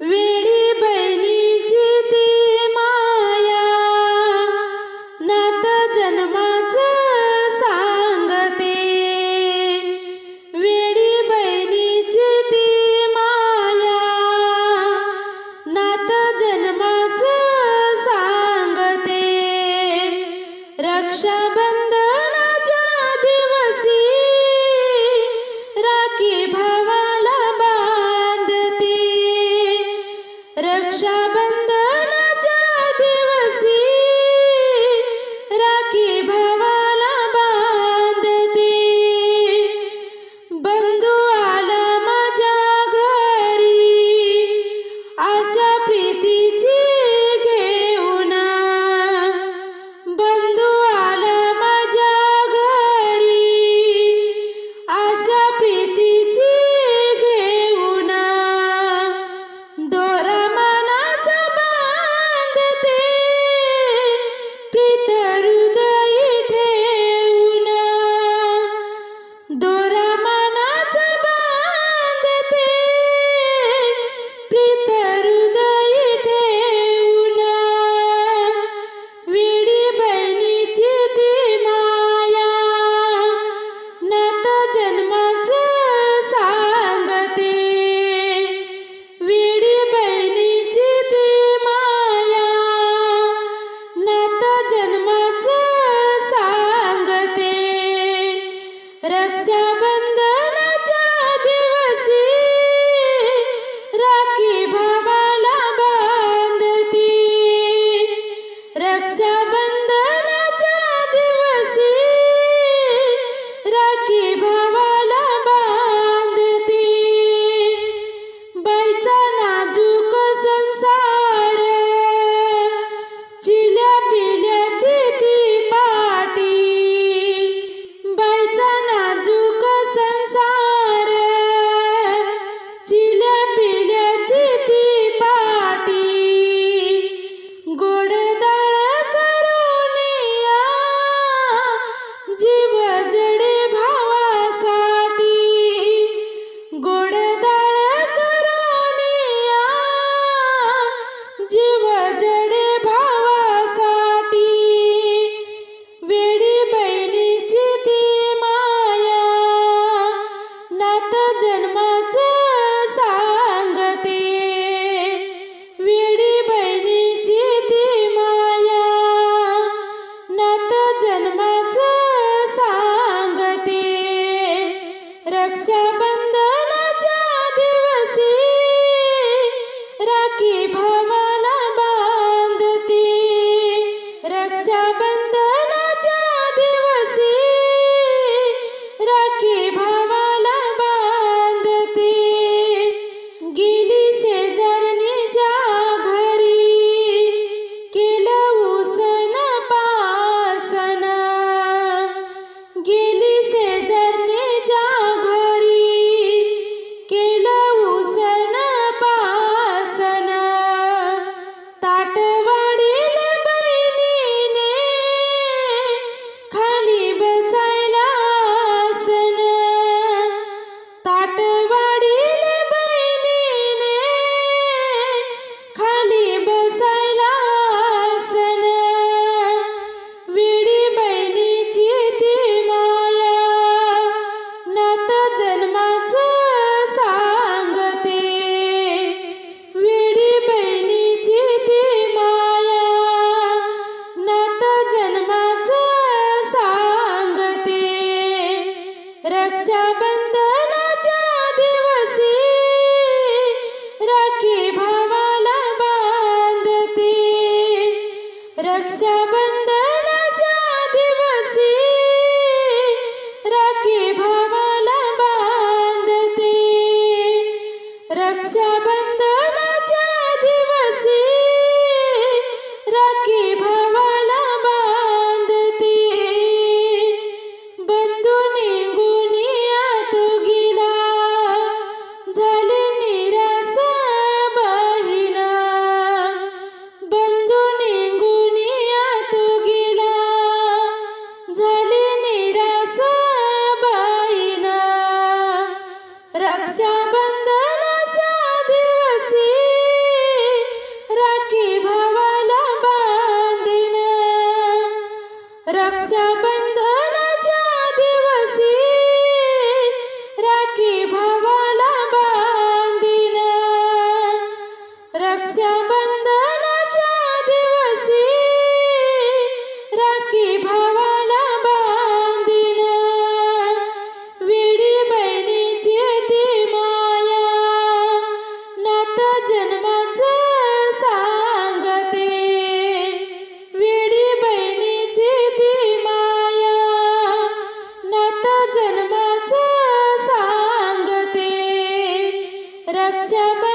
वेडी बहिणीची ती माया नात जन्माचं सांगते। वेडी बहिणीची ती माया नात जन्माचं सांगते। रक्षाबंधनाच्या दिवशी राखी भावाला बांधते। रक्षाबंधनाच्या दिवशी राखी भावाला बांधते। बंधू आला माझ्या घरी आशा प्रीतीची घेऊन। बंधू आला माझ्या घरी आशा प्रीतीची घेऊन। दोरा मनाचा बांधते प्रीत हृदयी ठेवून। दोरा मनाचा बांधते प्रीत हृदयी ठेवून। वेडी बहिणीची ती माया नात जन्माचं सांगते। वेडी बहिणीची ती माया नात जन्माचं सांगते। रक्षाबंधनाच्या दिवशी राखी भावाला बांधते। रक्षाबंधनाच्या दिवशी राखी भावाला बांधते। बाईचा नाजूक संसार चिल्या पिल्याची ती पाटी। बाईचा नाजूक संसार चिल्या पिल्याची ती पाटी। गोडदाळ करून या जीव जडे भावासाठी। गोडदाळ करून या जीव जडे भावासाठी। वेडी बहिणीची ती माया नात जन्माचं सांगते। वेडी बहिणीची ती माया नात जन्माचं सांगते। रक्षाबंधनाच्या दिवशी राखी भावाला बांधते। रक्षाबंधनाच्या दिवशी राखी भावाला बांधते। गेली शेजारणीच्या घरी केलं उसन पासन। गेली शेजारणीच्या घरी केलं उसन पासन। ताट वाढीले बहिणीने खाली बसायला आसन। ताट वाढीले बहिणीने खाली बसायला आसन। वेडी बहिणीची ती माया नात जन्माचं सांगते। वेडी बहिणीची ती माया नात जन्माचं सांगते। रक्षाबंधनाच्या दिवशी राखी भावाला बांधते। रक्षाबंधनाच्या दिवशी राखी भावाला बांधते। रक्षाबंधनाच्या दिवशी राखी भावाला बांधते। बंधू निघून तो गेला झाले निराश बहीण। बंधू निघून तो गेला झाले निराश बहीण। रक्षाबंधनाच्या दिवशी राखी भावाला बांधीन रक्षाबंधनाच्या दिवशी राखी भावाला बांधीन वेडी बहिणीची ती माया नात जन्माचं सांगते वेडी बहिणीची ती माया नात जन्माचं सांगते रक्षाबंधन